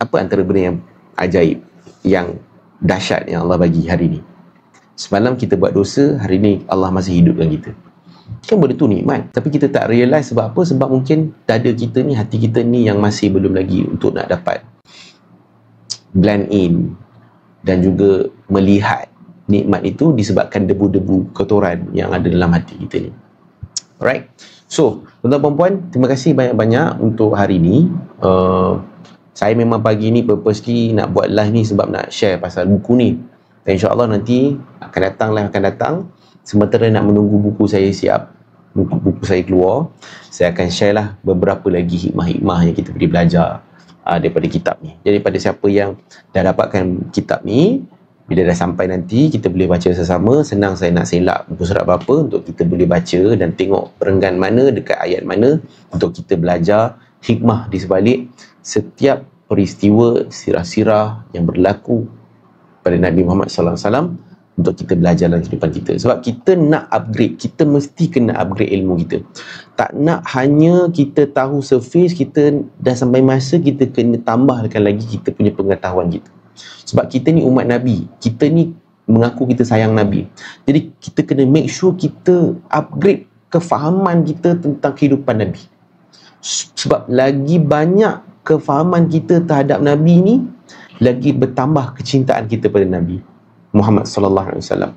Apa antara benda yang ajaib, yang dahsyat yang Allah bagi hari ni? Semalam kita buat dosa, hari ni Allah masih hidupkan kita. Kan benda tu nikmat. Tapi kita tak realise sebab apa? Sebab mungkin dada kita ni, hati kita ni yang masih belum lagi untuk nak dapat blend in dan juga melihat nikmat itu disebabkan debu-debu kotoran yang ada dalam hati kita ni. Alright. So, tuan-tuan dan puan, terima kasih banyak-banyak untuk hari ni. Saya memang pagi ni purposely nak buat live ni sebab nak share pasal buku ni. Dan insyaAllah nanti akan datang. Sementara nak menunggu buku saya siap, buku saya keluar, saya akan share lah beberapa lagi hikmah-hikmah yang kita boleh belajar daripada kitab ni. Jadi pada siapa yang dah dapatkan kitab ni, bila dah sampai nanti kita boleh baca sesama. Senang saya nak selak buku surat berapa untuk kita boleh baca dan tengok perenggan mana, dekat ayat mana, untuk kita belajar hikmah di sebalik setiap peristiwa sirah-sirah yang berlaku pada Nabi Muhammad SAW, untuk kita belajar dalam kehidupan kita. Sebab kita nak upgrade, kita mesti kena upgrade ilmu kita. Tak nak hanya kita tahu surface, kita dah sampai masa kita kena tambahkan lagi kita punya pengetahuan kita. Sebab kita ni umat Nabi, kita ni mengaku kita sayang Nabi. Jadi kita kena make sure kita upgrade kefahaman kita tentang kehidupan Nabi. Sebab lagi banyak kefahaman kita terhadap Nabi ni, lagi bertambah kecintaan kita pada Nabi Muhammad sallallahu alaihi wasallam.